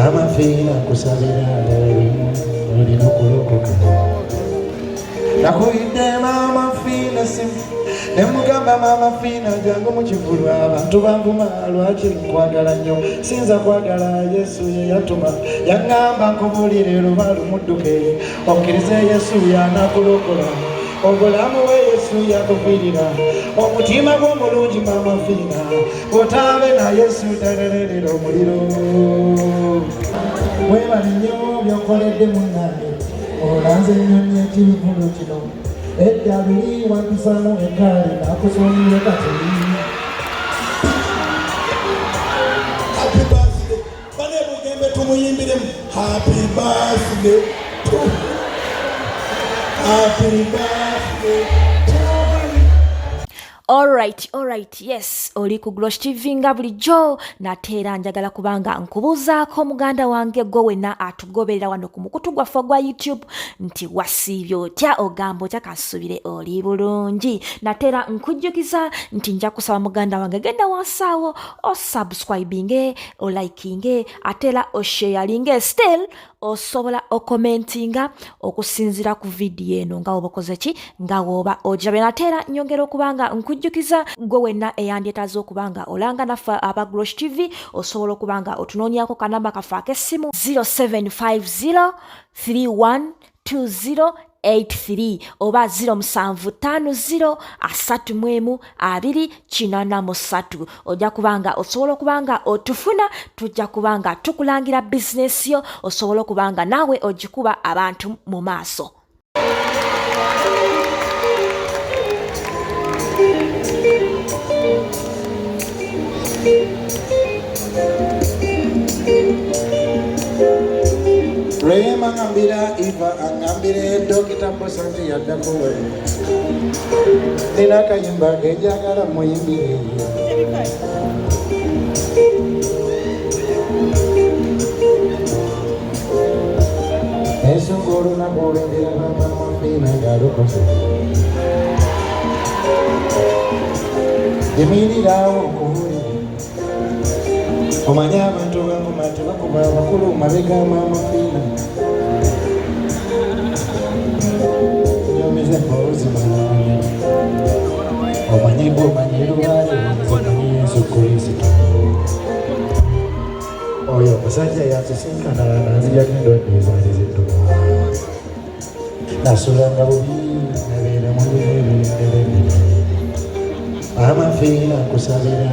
amafiina kusabira olina okulokoka nakuyidde maama fiina simu nemugamba maama fiina jangu mu kivulu abantu banvuma lwaki nkwagala nnyo sinza kwagala Yesu ye yatuma yaŋŋamba nkubulire luba lumudduke okkirize Yesu yanakulokola obulamu bwe Yesu yakufiirira omutima gw'omulungi maama fiina otaabe na Yesu talererera omuliro webale nnyo byokoledde munnange olanze ennyonyi ekibivulu kino edda luli wampisamu ekkaali nakusuumire kati happy birthday bane bugembe tumuyimbiremu happy birthday to happy birthday Alright, yes, oli ku Glosh TV nga bulijjo nateera njagala kubanga nkubuuzaako muganda wange gwe wenna atugoberera wano ku mukutu gwaffe gwa YouTube nti wasiibye otya ogamba otya kasubire oli bulungi nateera nkujjukiza nti nja kusaba muganda wange genda wansaawo osubscribinge olikinge ateera osharinge still osobola okomentinga okusinzira ku vidiyo eno nga woba okoze ki nga woba ojabe nateera nyongera okubanga nkujjukiza gwe wenna eyandyetaaze okubanga olanga naffe aba Glosh TV osobola okubanga otunoonyako kanamba kaffe ak'essimu 0750312083 oba 0750312083 ojja kubanga osobola okubanga otufuna tujja kubanga tukulangira bizinesi yo osobola okubanga naawe ogikuba abantu mu maaso. Rema ngambira Iva angambire Dokita Mbosanti yaddako nina kayimba kenjagala muyimbire ensonga olunaku olwendera maama fiina ng'alokose yimirirawo nkuwulire omanye abantu bamuma tebakuba abakulu mabega maama fiina nyomize mbozima omanye gwe omanye lubaale omanye Yesu Kristo oyo omusajja yasisinkana nanzijako endwadde ezaali zidduka nasulanga bubi nabeera mu birebirendere maama fiina kusabira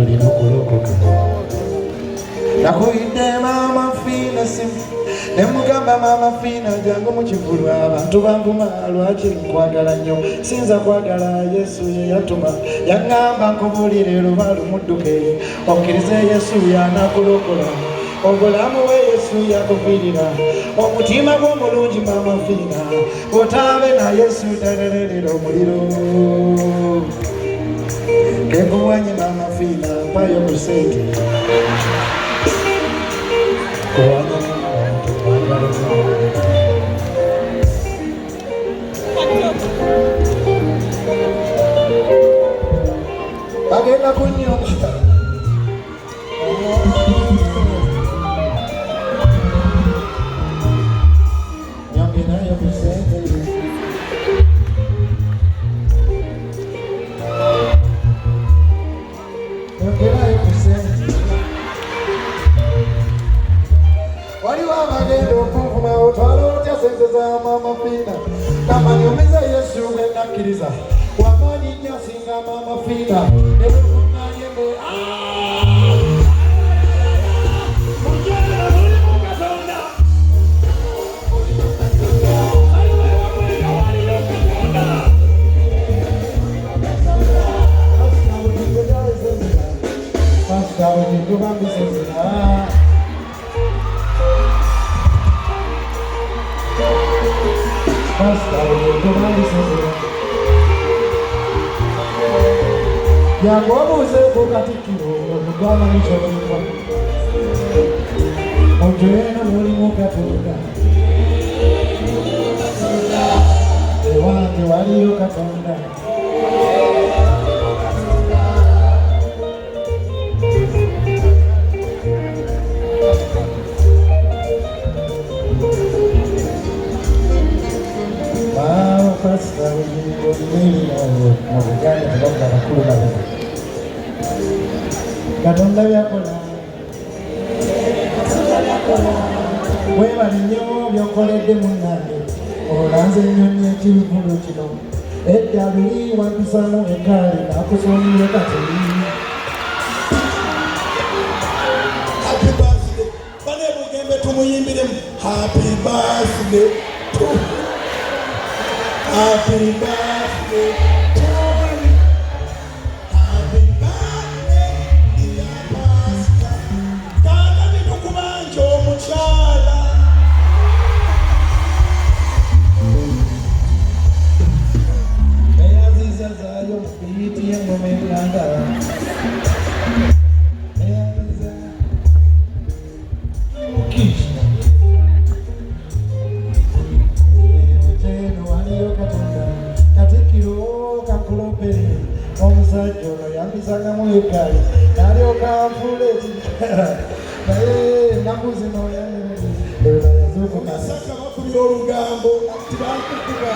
olina okulokoka nakuyidde maama fiina simu nemugamba maama fiina jangu mu kivulu abantu banvuma lwaki nkwagala nnyo sinza kwagala Yesu ye yatuma yaŋŋamba nkubulire luba lumudduke okkirize Yesu yanakulokola obulamu bwe Yesu yakufiirira omutima gw'omulungi maama fiina otaabe na Yesu talererera omuliro kenkuwanye maama fiina mpayo ku sente kuwanya bagenda kunyonga nyongerayo ku sente nyongerayo ku sente waliwo abagenda okuvuma otwala otya sente za maama fiina kamanyumiza Yesu bwenakkiriza wamaanyi nnyo singa maama fiina nebwekuŋŋaanyembe yangu obuuzeeko Katikkiro omugwama nikyolimu omuntu yeena mulimu Katonda ewange waliyo Katonda yakola webali nnyo byokoledde munnange olanze ennyonyi ekibivulu kino edda luli wampisamu ekkaali nakusuumire kati happy birthday bane mugembe tumuyimbiremu happy birthday to happy birthday to happy birthday dear pastor kaka nitukubanja omukyala eyaziza zaayo mubiyiti y'engoma enganda eyaziza mukisha eno waliyo katonda Katikkiro Kankulopere omusajja ono yampisangamu ekkaali n'alyoka anfuula naye ennaku zino Masaka bakubira olugambo tibakukuba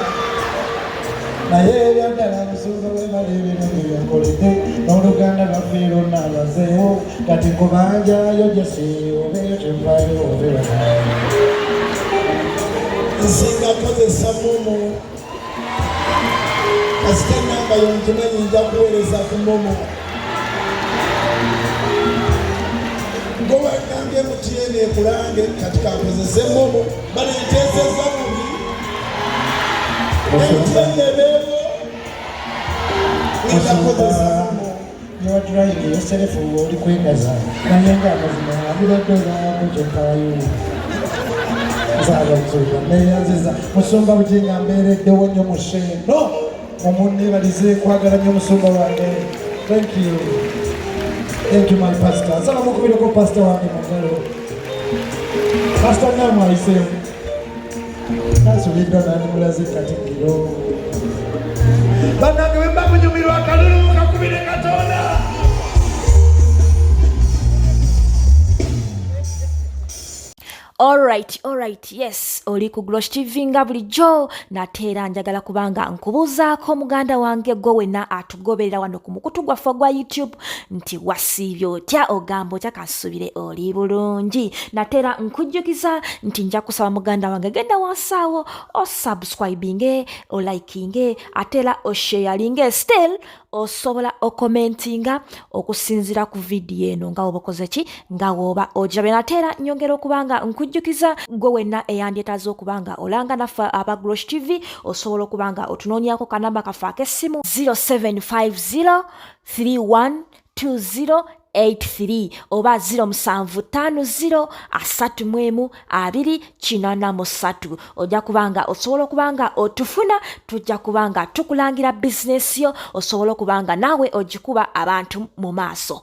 naye ebyaddala musumba webali ebintu byenkoledde n'oluganda lwaffe lwonna lwazeewo kati nkubanjayo gyesi obeeyo kyenvayo obeera nsinga kozesa momo kasita enamba yonkimanyi nja kuweereza ku momo gowagambye mutiyene ekulange kati kakozese momo banenteeseza bubi entenebeebo ngendakozesa momo niwadurayini yoserefu oli kwegaza naye ngaamazima abibadde olwako kyenkayo nzaabakuzuuka neyanziza musumba buginga mbeereddewo nnyo museeno omunneebalize kwagala nnyo musumba wange thank you my pastor nsala mukubireko pastor wange mugalo pastor namu ayiseemu nasubiddwa nandimulaze Katikkiro bannange bwe mba munyumirwa akalulu kakubire Katonda Alright, yes, oli ku Glosh TV nga bulijjo nate era njagala kubanga nkubuuzaako muganda wange gwe wenna atugoberera wano ku mukutu gwaffe gwa YouTube nti wasiibye otya ogamba otya kansubire oli bulungi nate era nkujjukiza nti nja kusaba muganda wange genda wansaawo osubscribinge olikinge ate era osharinge still osobola okomentinga okusinzira ku vidiyo eno nga woba okoze ki nga woba ogirabe nate era nyongera okubanga nkujjukiza gwe wenna eyandyetaaze okubanga olanga naffe aba Glosh TV osobola okubanga otunoonyako kanamba kaffe ak'essimu 0750 312083 oba 0750 312083 ojja kubanga osobola okubanga otufuna tujja kubanga tukulangira bizinesi yo osobola okubanga naawe ogikuba abantu mu maaso.